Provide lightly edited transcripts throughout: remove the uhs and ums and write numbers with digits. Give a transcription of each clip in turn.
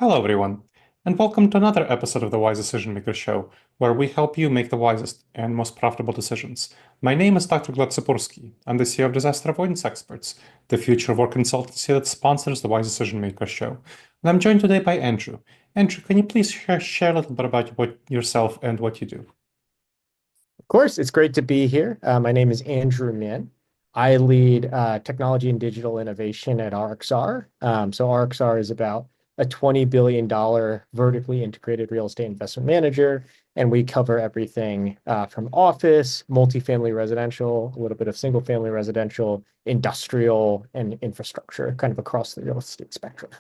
Hello, everyone, and welcome to another episode of the Wise Decision Maker Show, where we help you make the wisest and most profitable decisions. My name is Dr. Gleb Tsipursky. I'm the CEO of Disaster Avoidance Experts, the future of work consultancy that sponsors the Wise Decision Maker Show. And I'm joined today by Andrew. Andrew, can you please share a little bit about yourself and what you do? Of course, it's great to be here. My name is Andrew Min. I lead technology and digital innovation at RXR. So RXR is about a $20 billion vertically integrated real estate investment manager, and we cover everything from office, multifamily residential, a little bit of single family residential, industrial, and infrastructure, kind of across the real estate spectrum.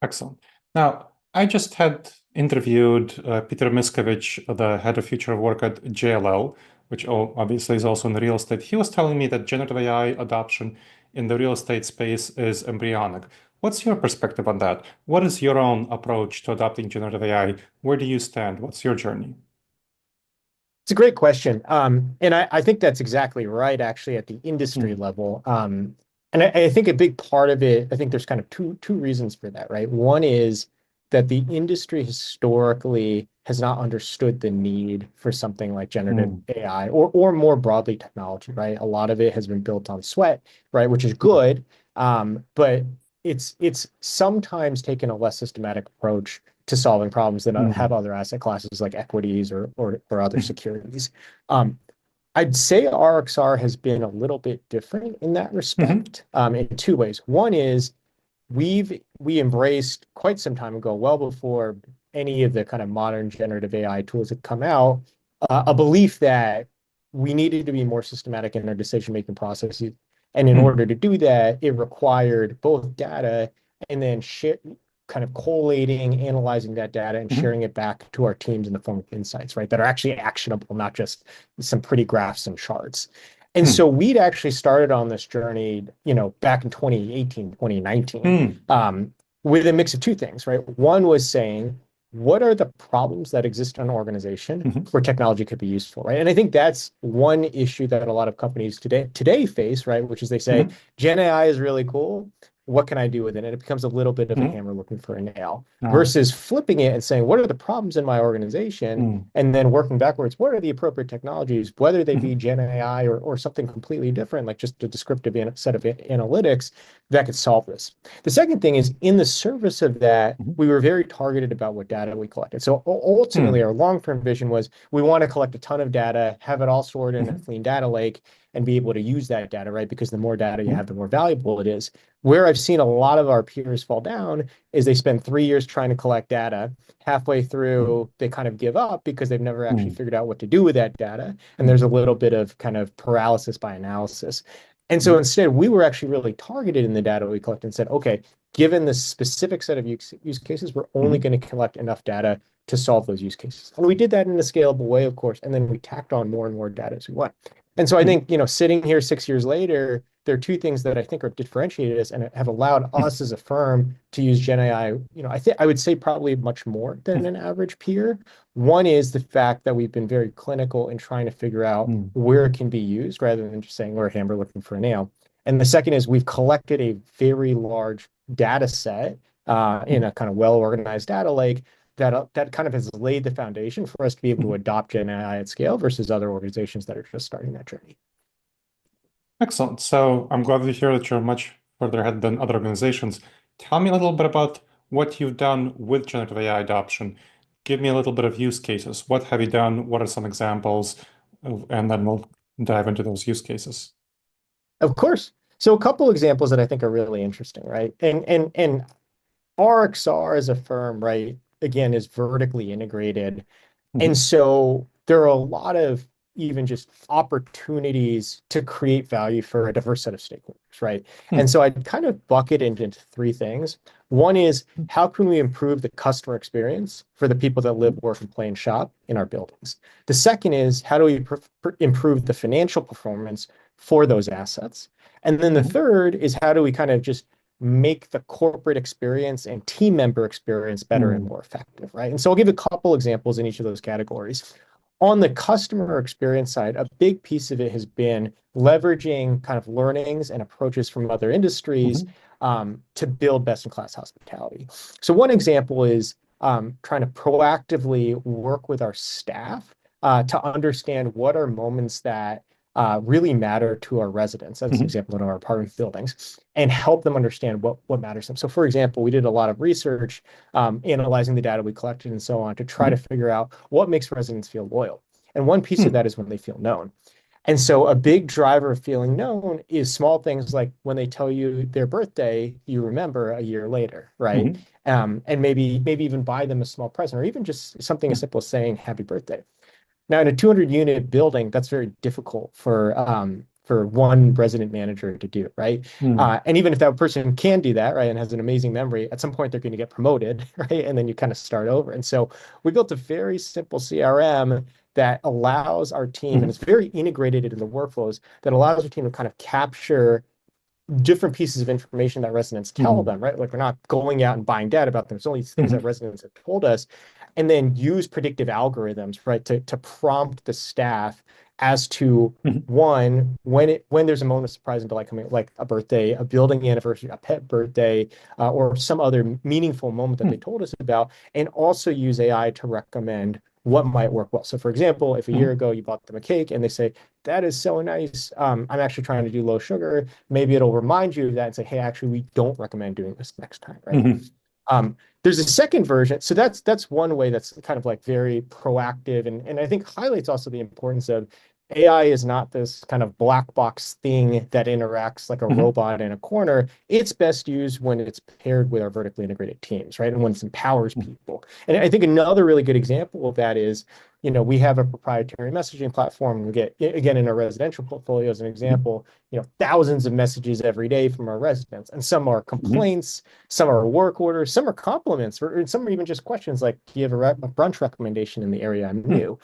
Excellent. Now, I just had interviewed Peter Miskovich, the head of future of work at JLL, which obviously is also in real estate. He was telling me that generative AI adoption in the real estate space is embryonic. What's your perspective on that? What is your own approach to adopting generative AI? Where do you stand? What's your journey? It's a great question. And I think that's exactly right, actually, at the industry Mm, level. And I think a big part of it, I think there's kind of two reasons for that, right? One is that the industry historically has not understood the need for something like generative mm, AI or more broadly technology, right? A lot of it has been built on sweat, right? Which is good. But it's sometimes taken a less systematic approach to solving problems that have mm, other asset classes like equities or other mm, securities. Um, I'd say RXR has been a little bit different in that mm, respect, in two ways. One is we embraced quite some time ago, well before any of the kind of modern generative AI tools had come out, a belief that we needed to be more systematic in our decision-making processes. And in mm, order to do that, it required both data and then kind of collating, analyzing that data and mm, sharing it back to our teams in the form of insights, right? That are actually actionable, not just some pretty graphs and charts. And so mm, we'd actually started on this journey, back in 2018, 2019, mm, with a mix of two things, right? One was saying, what are the problems that exist in an organization mm, where technology could be useful, right? And I think that's one issue that a lot of companies today face, right? Which is they say, mm, Gen AI is really cool. What can I do with it? And it becomes a little bit of a mm, hammer looking for a nail mm, versus flipping it and saying, what are the problems in my organization? mm, And then working backwards, what are the appropriate technologies, whether they be mm, Gen AI or something completely different, like just a descriptive set of analytics that could solve this. The second thing is in the service of that, mm, we were very targeted about what data we collected. So ultimately, mm, our long-term vision was we want to collect a ton of data, have it all stored in a mm, clean data lake, and be able to use that data, right? Because the more data you mm, have, the more valuable it is. Where I've seen a lot of our peers fall down is they spend 3 years trying to collect data. Halfway mm, through, they kind of give up because they've never actually mm, figured out what to do with that data. And mm, there's a little bit of kind of paralysis by analysis. And so mm, instead, we were actually really targeted in the data we collected and said, okay, given the specific set of use cases, we're only mm, going to collect enough data to solve those use cases. And we did that in a scalable way, of course, and then we tacked on more and more data as we went. And so I mm, think, sitting here 6 years later, there are two things that I think are differentiated us and have allowed mm, us as a firm to use Gen AI. I think I would say probably much more than an average peer. One is the fact that we've been very clinical in trying to figure out mm, where it can be used rather than just saying we're a hammer looking for a nail. And the second is we've collected a very large data set in mm, a kind of well-organized data lake that kind of has laid the foundation for us to be able to mm. adopt Gen AI at scale versus other organizations that are just starting that journey. Excellent. So I'm glad to hear that you're much further ahead than other organizations. Tell me a little bit about what you've done with generative AI adoption. Give me a little bit of use cases. What have you done? What are some examples? And then we'll dive into those use cases. Of course. So a couple examples that I think are really interesting, right? And RXR as a firm, right, again, is vertically integrated. And Mhm, so there are a lot of even just opportunities to create value for a diverse set of stakeholders, right? And mm, so I'd kind of bucket it into three things. One is mm, how can we improve the customer experience for the people that live, work, and play and shop in our buildings? The second is how do we improve the financial performance for those assets? And then the mhm, third is how do we kind of just make the corporate experience and team member experience better and mm, more effective, right? And so I'll give a couple examples in each of those categories. On the customer experience side, a big piece of it has been leveraging kind of learnings and approaches from other industries mhm, to build best-in-class hospitality. So one example is trying to proactively work with our staff to understand what are moments that really matter to our residents, as an example in our apartment buildings, and help them understand what matters to them. So for example, we did a lot of research analyzing the data we collected and so on to try to figure out what makes residents feel loyal. And one piece of that is when they feel known. And so a big driver of feeling known is small things like when they tell you their birthday, you remember a year later, right? And maybe even buy them a small present, or even just something as simple as saying happy birthday. Now, in a 200-unit building, that's very difficult for one resident manager to do, right? And even if that person can do that, right, and has an amazing memory, at some point they're going to get promoted, right? And then you kind of start over. And so we built a very simple CRM that allows our team, and it's very integrated into the workflows, that allows our team to kind of capture different pieces of information that residents tell them, right? Like we're not going out and buying data about them. It's only things that residents have told us, and then use predictive algorithms, right, to prompt the staff as to one, when there's a moment of surprise and delight coming, like a birthday, a building anniversary, a pet birthday, or some other meaningful moment that they told us about, and also use AI to recommend what might work well. So for example, if a year ago you bought them a cake and they say, that is so nice, I'm actually trying to do low sugar, maybe it'll remind you of that and say, hey, actually, we don't recommend doing this next time, right? There's a second version. So that's one way that's kind of like very proactive, and I think highlights also the importance of AI is not this kind of black box thing that interacts like a robot in a corner. It's best used when it's paired with our vertically integrated teams, right? And when it empowers people. And I think another really good example of that is, we have a proprietary messaging platform. We get, again, in our residential portfolio as an example, thousands of messages every day from our residents. And some are complaints, some are work orders, some are compliments, or some are even just questions like, do you have a brunch recommendation in the area I'm new?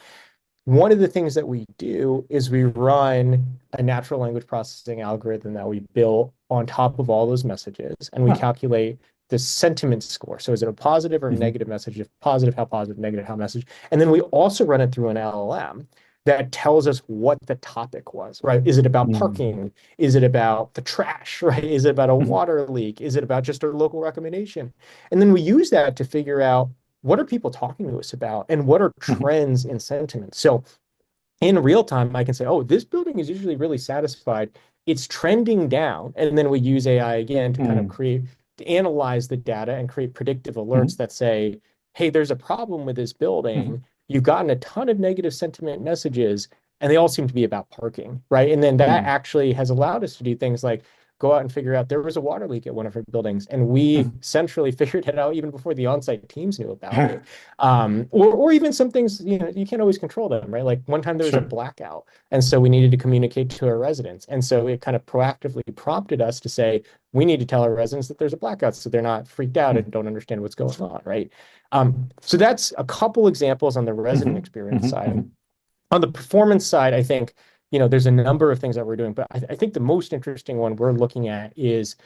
One of the things that we do is we run a natural language processing algorithm that we built on top of all those messages, and we calculate the sentiment score. So is it a positive or negative message? If positive, how positive, negative, how message. And then we also run it through an LLM that tells us what the topic was, right? Is it about parking? Is it about the trash, right? Is it about a water leak? Is it about just a local recommendation? And then we use that to figure out, what are people talking to us about, and what are trends in sentiment? So in real time, I can say, oh, this building is usually really satisfied. It's trending down. And then we use AI again to kind of to analyze the data and create predictive alerts that say, hey, there's a problem with this building. You've gotten a ton of negative sentiment messages, and they all seem to be about parking, right? And then that actually has allowed us to do things like go out and figure out there was a water leak at one of our buildings, and we centrally figured it out even before the on-site teams knew about it. Or even some things, you can't always control them, right? Like one time there was a blackout, and so we needed to communicate to our residents. And so it kind of proactively prompted us to say, we need to tell our residents that there's a blackout so they're not freaked out and don't understand what's going on, right? So that's a couple examples on the resident experience side. On the performance side, I think, there's a number of things that we're doing, but I think the most interesting one we're looking at is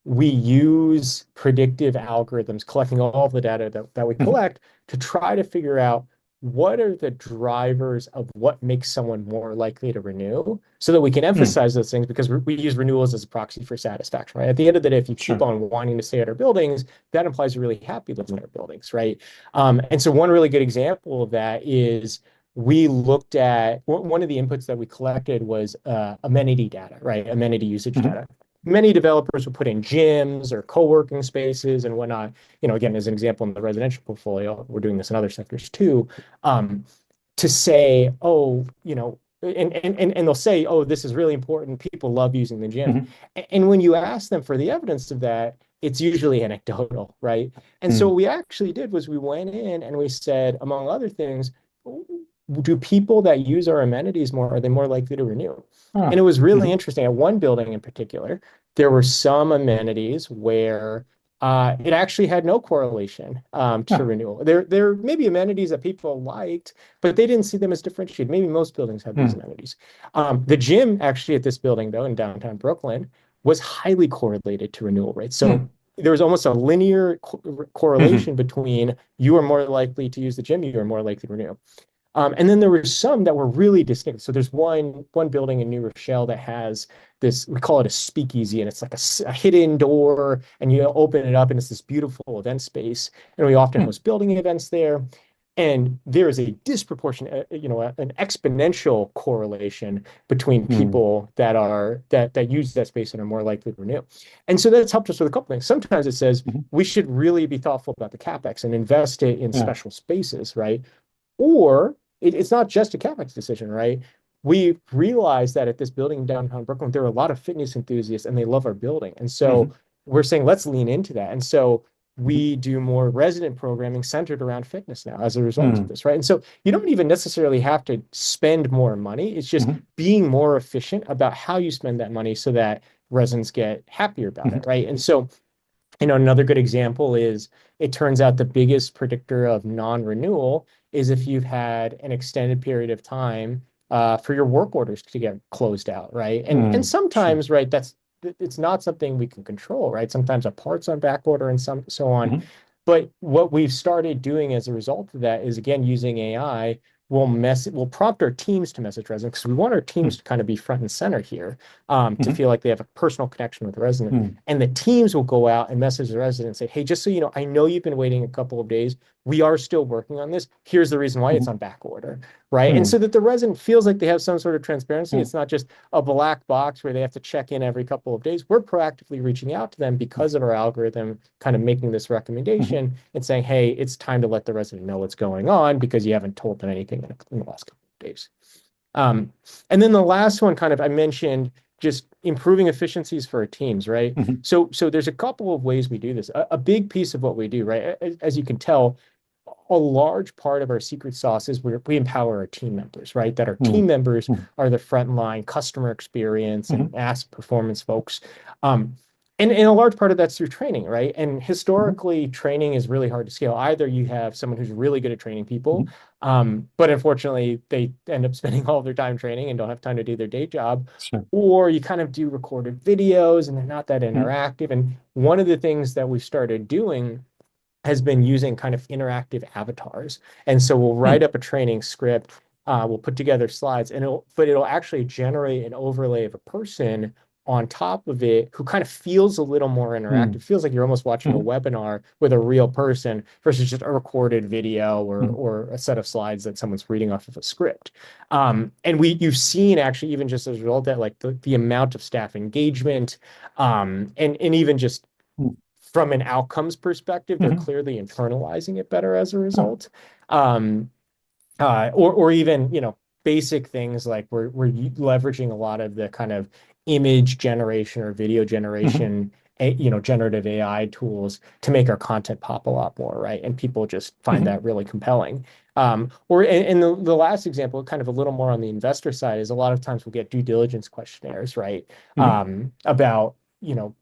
we use predictive algorithms, collecting all of the data that we collect to try to figure out what are the drivers of what makes someone more likely to renew, so that we can emphasize those things, because we use renewals as a proxy for satisfaction, right? At the end of the day, if you keep on wanting to stay at our buildings, that implies you're really happy living in our buildings, right? And so one really good example of that is, we looked at, one of the inputs that we collected was amenity data, right? Amenity usage data. Many developers would put in gyms or co-working spaces and whatnot. Again, as an example in the residential portfolio, we're doing this in other sectors too, to say, oh, and they'll say, oh, this is really important. People love using the gym. And when you ask them for the evidence of that, it's usually anecdotal, right? And so what we actually did was we went in and we said, among other things, do people that use our amenities more, are they more likely to renew? And it was really interesting. At one building in particular, there were some amenities where it actually had no correlation to renewal. There may be amenities that people liked, but they didn't see them as differentiated. Maybe most buildings had these amenities. The gym actually at this building, though, in downtown Brooklyn, was highly correlated to renewal rates. So there was almost a linear correlation between you are more likely to use the gym, you are more likely to renew. And then there were some that were really distinct. So there's one building in New Rochelle that has this, we call it a speakeasy, and it's like a hidden door, and you open it up, and it's this beautiful event space. And we often Hmm. host building events there. And there is a disproportionate, an exponential correlation between Hmm. people that use that space and are more likely to renew. And so that's helped us with a couple things. Sometimes it says Hmm. we should really be thoughtful about the capex and invest it in Yeah. special spaces, right? Or it's not just a CapEx decision, right? We realize that at this building in downtown Brooklyn, there are a lot of fitness enthusiasts and they love our building. And so Hmm. we're saying, let's lean into that. And so Hmm. we do more resident programming centered around fitness now as a result of Hmm. this, right? And so you don't even necessarily have to spend more money. It's just Hmm. being more efficient about how you spend that money so that residents get happier about Hmm. it, right? And so another good example is it turns out the biggest predictor of non-renewal is if you've had an extended period of time for your work orders to get closed out, right? And Hmm. Sure. sometimes, right, it's not something we can control, right? Sometimes a part's on back order and so on. Hmm. But what we've started doing as a result of that is again using AI. We'll prompt our teams to message residents because we want our teams Hmm. to kind of be front and center here, to Hmm. feel like they have a personal connection with the resident. Hmm. And the teams will go out and message the resident and say, hey, just so you know, I know you've been waiting a couple of days. We are still working on this. Here's the reason why Hmm. it's on back order, right? And Hmm. so that the resident feels like they have some sort of transparency. Hmm. It's not just a black box where they have to check in every couple of days. We're proactively reaching out to them because of our algorithm, kind of making this Hmm. recommendation and saying, hey, it's time to let the resident know what's going on because you haven't told them anything in the last couple of days. Um, and then the last one, kind of, I mentioned just improving efficiencies for our teams, right? Hmm. So there's a couple of ways we do this. A big piece of what we do, right? As you can tell, a large part of our secret sauce is we empower our team members, right? That our Hmm. team members Hmm. are the frontline customer experience and Hmm. ask performance folks. Um, and a large part of that's through training, right? And Hmm. historically, training is really hard to scale. Either you have someone who's really good at training people, Hmm. but unfortunately, they end up spending all of their time training and don't have time to do their day job. Sure. Or you kind of do recorded videos and they're not that Hmm. interactive. And one of the things that we started doing has been using kind of interactive avatars. And so we'll write Hmm. up a training script, we'll put together slides, and it'll actually generate an overlay of a person on top of it who kind of feels a little more Hmm. interactive, feels like you're almost watching a Hmm. webinar with a real person versus just a recorded video or Hmm. or a set of slides that someone's reading off of a script. And you've seen actually even just as a result that like the amount of staff engagement, and even just Hmm. from an outcomes perspective, they're Hmm. clearly internalizing it better as a Oh. result. Um, or even basic things like we're leveraging a lot of the kind of image generation or video Hmm. generation, generative AI tools to make our content pop a lot more, right? And people just find Hmm. that really compelling. And the last example, kind of a little more on the investor side, is a lot of times we'll get due diligence questionnaires, right? Hmm. About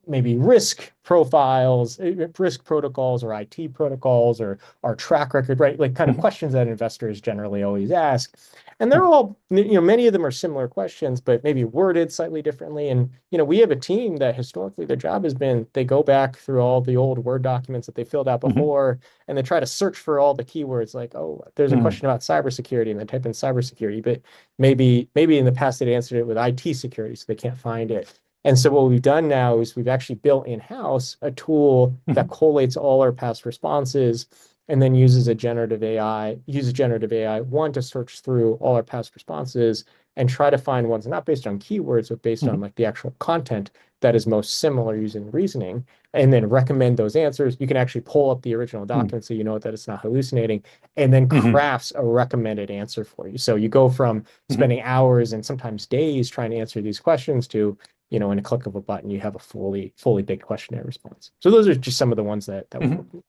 maybe risk profiles, risk protocols or IT protocols or our track record, right? Like kind of Hmm. questions that investors generally always ask. And they're Yeah. all, many of them are similar questions, but maybe worded slightly differently. And, we have a team that historically their job has been they go back through all the old Word documents that they filled out Hmm. before and they try to search for all the keywords like, oh, there's a Hmm. question about cybersecurity and they type in cybersecurity, but maybe in the past they answered it with IT security, so they can't find it. And so what we've done now is we've actually built in-house a tool that Hmm. collates all our past responses and then uses generative AI, one to search through all our past responses and try to find ones not based on keywords, but based on Hmm. like the actual content that is most similar using reasoning, and then recommend those answers. You can actually pull up the original Hmm. document so you know that it's not hallucinating, and then Hmm. crafts a recommended answer for you. So you go from Hmm. spending hours and sometimes days trying to answer these questions to in a click of a button, you have a fully baked questionnaire response. So those are just some of the ones that we Hmm. work with.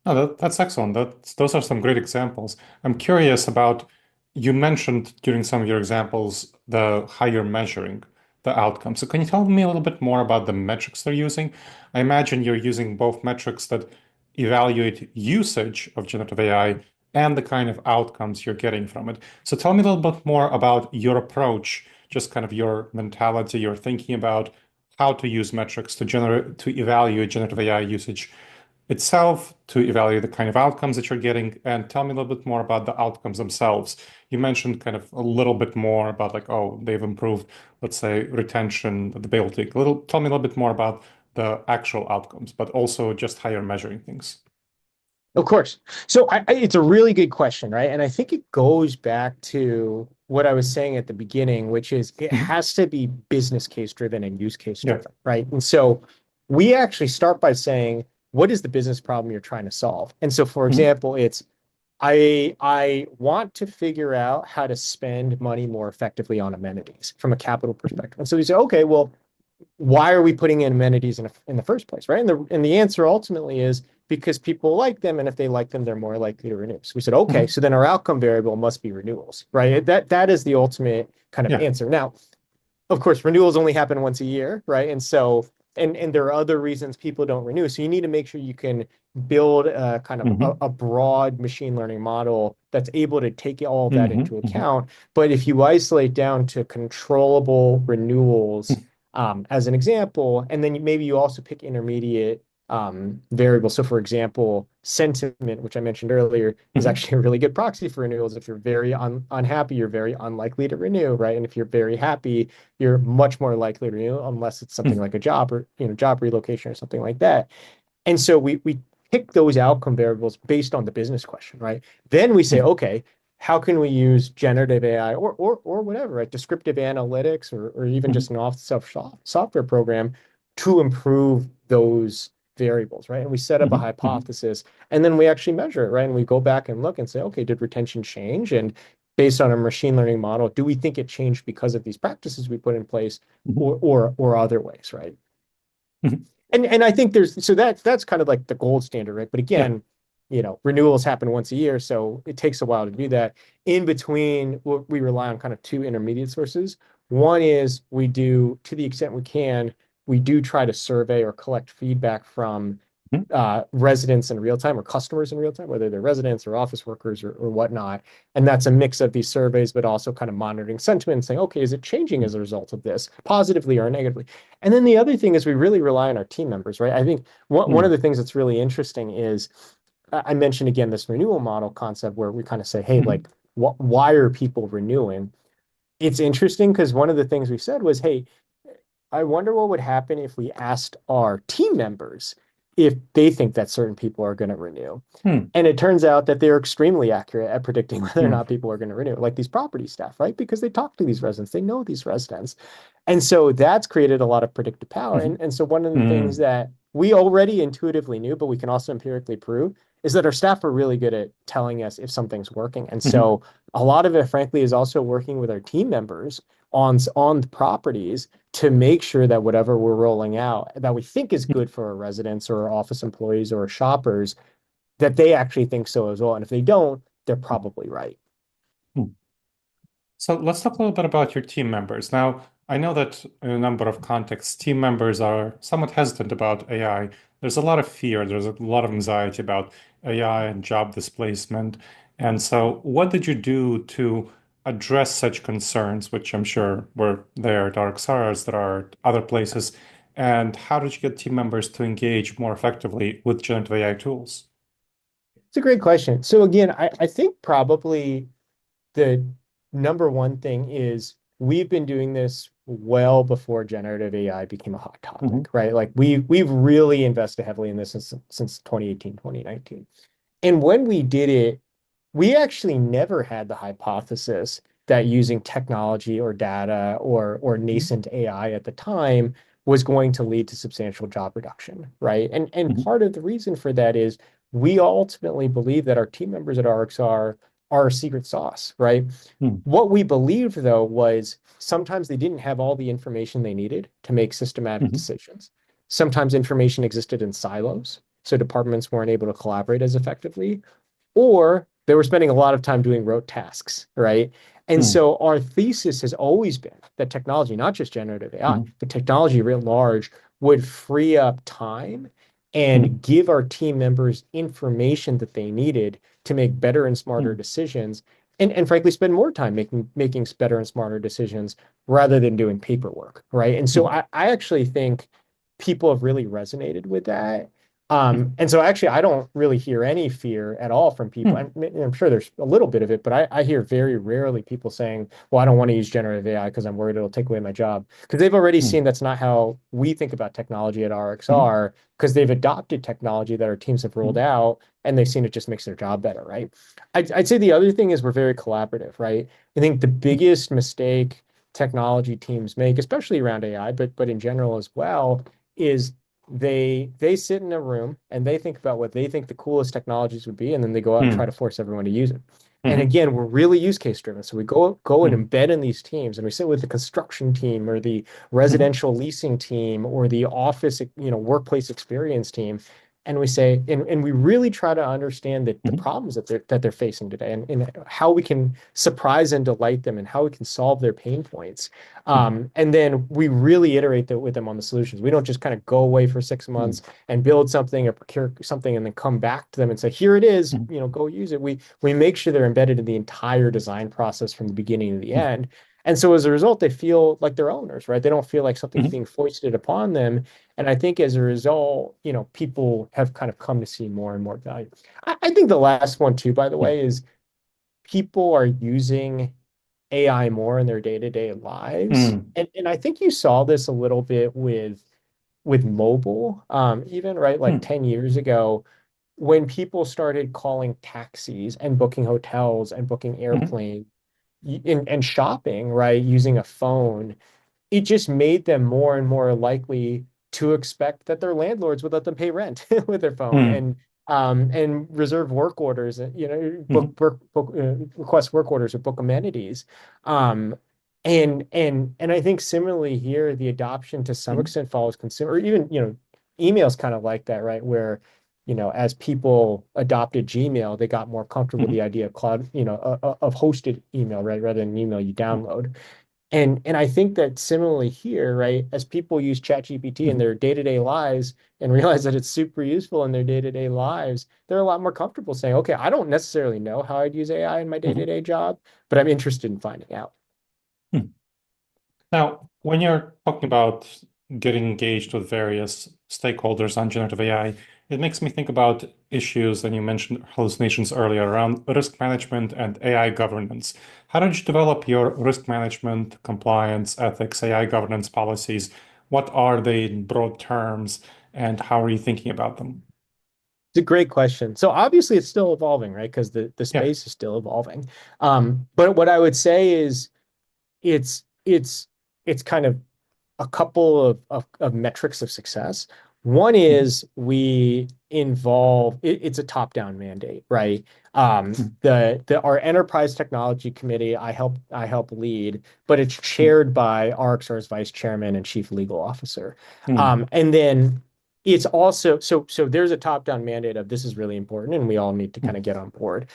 No, that's excellent. Those are some great examples. I'm curious about, you mentioned during some of your examples how you're measuring the outcome. So can you tell me a little bit more about the metrics they're using? I imagine you're using both metrics that evaluate usage of generative AI and the kind of outcomes you're getting from it. So tell me a little bit more about your approach, just kind of your mentality, your thinking about how to use metrics to evaluate generative AI usage itself to evaluate the kind of outcomes that you're getting? And tell me a little bit more about the outcomes themselves. You mentioned kind of a little bit more about like, oh, they've improved, let's say, retention, the ability. Tell me a little bit more about the actual outcomes, but also just how you're measuring things. Of course. So it's a really good question, right? And I think it goes back to what I was saying at the beginning, which is it Hmm. has to be business case driven and use case Yeah. driven, right? And so we actually start by saying, what is the business problem you're trying to solve? And so, for Hmm. example, it's I want to figure out how to spend money more effectively on amenities from a capital perspective. And so we say, okay, well, why are we putting in amenities in the first place, right? And the answer ultimately is because people like them, and if they like them, they're more likely to renew. So we said, okay, Hmm. so then our outcome variable must be renewals, right? That is the ultimate kind of Yeah. answer. Now, of course, renewals only happen once a year, right? And so, and there are other reasons people don't renew. So you need to make sure you can build a kind of Hmm. a broad machine learning model that's able to take all of that Hmm. into Hmm. account. But if you isolate down to controllable renewals, as an example, and then maybe you also pick intermediate variables. So for example, sentiment, which I mentioned earlier, is Hmm. actually a really good proxy for renewals. If you're very unhappy, you're very unlikely to renew, right? And if you're very happy, you're much more likely to renew unless it's something Hmm. like a job or job relocation or something like that. And so we pick those outcome variables based on the business question, right? Then we say, Hmm. okay, how can we use generative AI or whatever, right? Descriptive analytics or even Hmm. just an off-the-shelf software program to improve those variables, right? And we set up a Hmm. Hmm. hypothesis and then we actually measure it, right? And we go back and look and say, okay, did retention change? And based on a machine learning model, do we think it changed because of these practices we put in place Hmm. or other ways, right? Hmm. And I think there's so that's kind of like the gold standard, right? But Yeah. again, renewals happen once a year, so it takes a while to do that. In between, we rely on kind of two intermediate sources. One is we do, to the extent we can, we do try to survey or collect feedback from Hmm. residents in real time or customers in real time, whether they're residents or office workers or whatnot. And that's a mix of these surveys, but also kind of monitoring sentiment and saying, okay, is it changing as a result of this, positively or negatively? And then the other thing is we really rely on our team members, right? I think one Hmm. of the things that's really interesting is I mentioned again this renewal model concept where we kind of say, hey, Hmm. like, why are people renewing? It's interesting because one of the things we said was, hey, I wonder what would happen if we asked our team members if they think that certain people are going to renew. Hmm. And it turns out that they're extremely accurate at predicting whether or Hmm. not people are going to renew, like these property staff, right? Because they talk to these residents, they know these residents. And so that's created a lot of predictive power. Hmm. And so one of the things Hmm. that we already intuitively knew, but we can also empirically prove, is that our staff are really good at telling us if something's working. And Hmm. so a lot of it, frankly, is also working with our team members on the properties to make sure that whatever we're rolling out that we think is good for our residents or our office employees or our shoppers, that they actually think so as well. And if they don't, they're probably right. Hmm. So let's talk a little bit about your team members. Now, I know that in a number of contexts, team members are somewhat hesitant about AI. There's a lot of fear, there's a lot of anxiety about AI and job displacement. And so, what did you do to address such concerns, which I'm sure were there at RXR as there are at other places? And how did you get team members to engage more effectively with generative AI tools? It's a great question. So again, I think probably the number one thing is we've been doing this well before generative AI became a hot Hmm. topic, right? Like we've really invested heavily in this since 2018, 2019. And when we did it, we actually never had the hypothesis that using technology or data or nascent AI at the time was going to lead to substantial job reduction, right? And Hmm. part of the reason for that is we ultimately believe that our team members at RXR are our secret sauce, right? Hmm. What we believed though was sometimes they didn't have all the information they needed to make systematic Hmm. decisions. Sometimes information existed in silos, so departments weren't able to collaborate as effectively, or they were spending a lot of time doing rote tasks, right? And Hmm. so our thesis has always been that technology, not just generative AI, Hmm. but technology writ large, would free up time Hmm. and give our team members information that they needed to make better and smarter Hmm. decisions, and frankly spend more time making better and smarter decisions rather than doing paperwork, right? And so Hmm. I actually think people have really resonated with that. And so actually, I don't really hear any fear at all from people. Hmm. I'm sure there's a little bit of it, but I hear very rarely people saying, well, I don't want to use generative AI because I'm worried it'll take away my job. Because they've already Hmm. seen that's not how we think about technology at Hmm. RXR, because they've adopted technology that our teams have rolled Hmm. out and they've seen it just makes their job better, right? I'd say the other thing is we're very collaborative, right? I think the biggest mistake technology teams make, especially around AI, but in general as well, is they sit in a room and they think about what they think the coolest technologies would be, and then they go out and try Hmm. to force everyone to use it. And Hmm. again, we're really use case driven. So we go and Hmm. embed in these teams, and we sit with the construction team or the Hmm. residential leasing team or the office, workplace experience team. And we say, and we really try to understand the Hmm. problems that they're facing today, and how we can surprise and delight them and how we can solve their pain points. And then we really iterate with them on the solutions. We don't just kind of go away for 6 months and build something or procure something and then come back to them and say, here it is, Hmm. go use it. We make sure they're embedded in the entire design process from the beginning to the Hmm. end. And so as a result, they feel like they're owners, right? They don't feel like something's Hmm. being foisted upon them. And I think as a result, people have kind of come to see more and more value. I think the last one too, by the Hmm. way, is people are using AI more in their day-to-day lives. Hmm. And I think you saw this a little bit with mobile, even right, like Hmm. 10 years ago, when people started calling taxis and booking hotels and booking Hmm. airplanes and shopping, right, using a phone, it just made them more and more likely to expect that their landlords would let them pay rent with their phone Hmm. and reserve work orders, Hmm. request work orders or book amenities. Um, and I think similarly here, the adoption to some Hmm. extent follows consumer, or even, emails kind of like that, right? Where, as people adopted Gmail, they got more comfortable with Hmm. the idea of cloud, of hosted email, right, rather than email you download. And I think that similarly here, right, as people use ChatGPT in Hmm. their day-to-day lives and realize that it's super useful in their day-to-day lives, they're a lot more comfortable saying, okay, I don't necessarily know how I'd use AI in my Hmm. day-to-day job, but I'm interested in finding out. Hmm. Now, when you're talking about getting engaged with various stakeholders on generative AI, it makes me think about issues, and you mentioned hallucinations earlier, around risk management and AI governance. How did you develop your risk management, compliance, ethics, AI governance policies? What are they in broad terms, and how are you thinking about them? It's a great question. So obviously it's still evolving, right? Because the Yeah. space is still evolving. But what I would say is it's it's it's kind of a couple of metrics of success. One Mhm. is we involve it's a top-down mandate, right? Mhm. The our enterprise technology committee I help lead, but it's Mhm. chaired by RXR's vice chairman and chief legal officer. Mhm. And then it's also so there's a top-down mandate of this is really important and we all need to kind of get on board.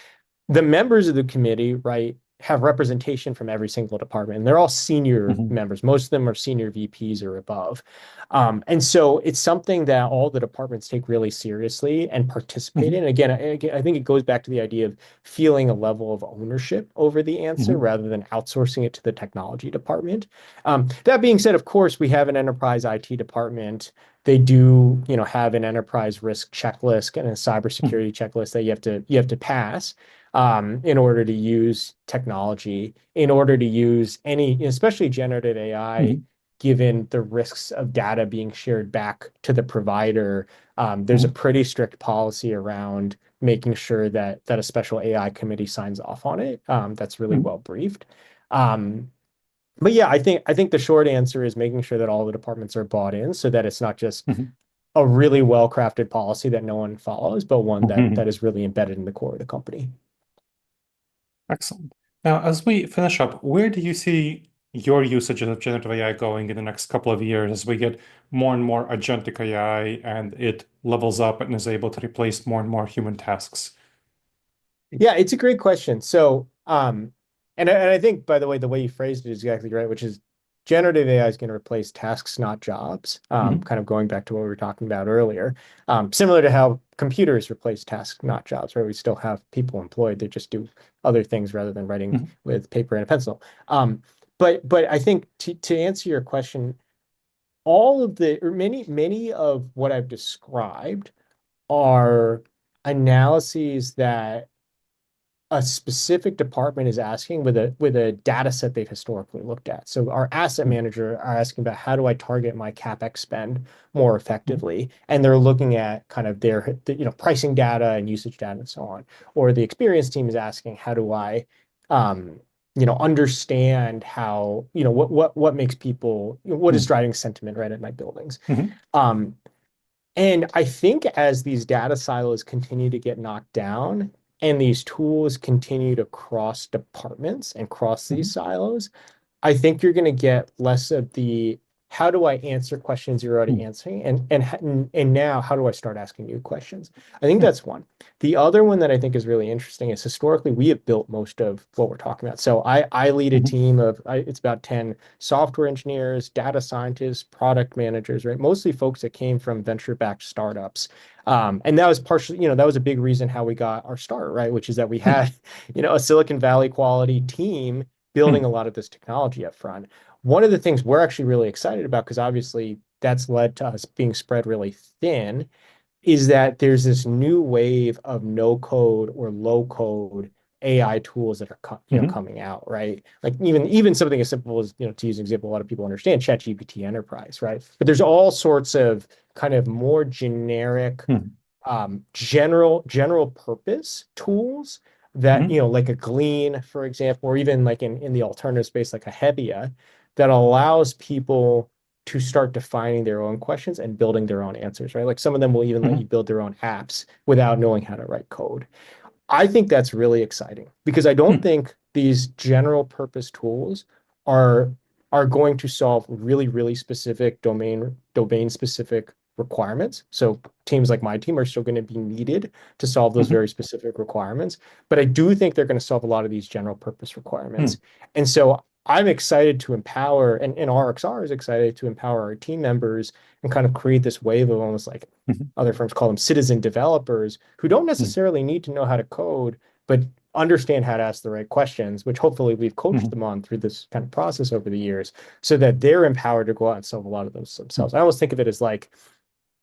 The members of the committee, right, have representation from every single department, and they're all senior Mhm. members. Most of them are senior VPs or above. And so it's something that all the departments take really seriously and participate Mhm. in. Again, I think it goes back to the idea of feeling a level of ownership over the answer Mhm. rather than outsourcing it to the technology department. That being said, of course, we have an enterprise IT department. They do, have an enterprise risk checklist and a Mhm. cybersecurity checklist that you have to pass in order to use technology, in order to use any, especially generative AI, Mhm. given the risks of data being shared back to the provider. There's a Mhm. pretty strict policy around making sure that a special AI committee signs off on it. That's really Mhm. well briefed. Um, but yeah, I think the short answer is making sure that all the departments are bought in so that it's not just Mhm. a really well-crafted policy that no one follows, but one that Mhm. that is really embedded in the core of the company. Excellent. Now, as we finish up, where do you see your usage of generative AI going in the next couple of years as we get more and more agentic AI and it levels up and is able to replace more and more human tasks? Yeah, it's a great question. So, and I think, by the way you phrased it is exactly right, which is generative AI is going to replace tasks, not jobs. Mhm. Kind of going back to what we were talking about earlier. Similar to how computers replace tasks, not jobs, right? We still have people employed that just do other things rather than writing Mhm. with paper and a pencil. But I think to answer your question, all of the or many of what I've described are analyses that a specific department is asking with a data set they've historically looked at. So our asset Mhm. manager are asking about how do I target my CapEx spend more Mhm. effectively? And they're looking at kind of their pricing data and usage data and so on. Or the experience team is asking how do I understand how, what makes people, what is Mhm. driving sentiment right at my buildings. Mhm. Um, and I think as these data silos continue to get knocked down and these tools continue to cross departments and cross these Mhm. silos, I think you're going to get less of the how do I answer questions you're already Mhm. answering, and now how do I start asking new questions? I think Mhm. that's one. The other one that I think is really interesting is historically we have built most of what we're talking about. So I lead a Mhm. team of it's about 10 software engineers, data scientists, product managers, right? Mostly folks that came from venture-backed startups. And that was partially, that was a big reason how we got our start, right? Which is that we Mhm. had, a Silicon Valley quality team building a Mhm. lot of this technology up front. One of the things we're actually really excited about, because obviously that's led to us being spread really thin, is that there's this new wave of no code or low code AI tools that are Mhm. coming out, right? Like even something as simple as, to use an example, a lot of people understand ChatGPT Enterprise, right? But there's all sorts of kind of more generic Mhm. general purpose tools that, Mhm. like a Glean, for example, or even like in the alternative space, like a Hebbia, that allows people to start defining their own questions and building their own answers, right? Like some of them will even let you Mhm. build their own apps without knowing how to write code. I think that's really exciting because I don't Mhm. think these general purpose tools are are going to solve really, really specific domain specific requirements. So teams like my team are still going to be needed to solve those Mhm. very specific requirements. But I do think they're going to solve a lot of these general purpose requirements. Mhm. And so I'm excited to empower, and RXR is excited to empower our team members and kind of create this wave of almost like Mhm. other firms call them citizen developers who don't Mhm. necessarily need to know how to code, but understand how to ask the right questions, which hopefully we've coached Mhm. them on through this kind of process over the years so that they're empowered to go out and solve a lot of those themselves. Mhm. I almost think of it as like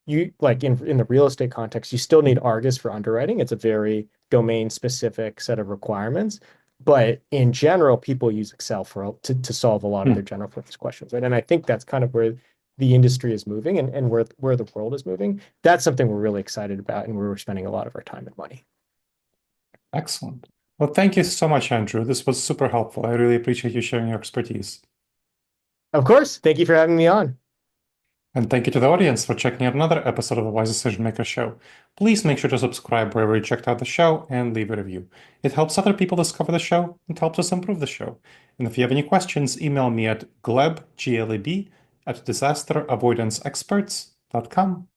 you like in the real estate context, you still need Argus for underwriting. It's a very domain specific set of requirements. But in general, people use Excel to solve a lot of their Mhm. general purpose questions, right? And I think that's kind of where the industry is moving and where the world is moving. That's something we're really excited about and where we're spending a lot of our time and money. Excellent. Well, thank you so much, Andrew. This was super helpful. I really appreciate you sharing your expertise. Of course, thank you for having me on. And thank you to the audience for checking out another episode of the Wise Decision Maker Show. Please make sure to subscribe wherever you checked out the show and leave a review. It helps other people discover the show and helps us improve the show. And if you have any questions, email me at gleb, Gleb, at disasteravoidanceexperts.com.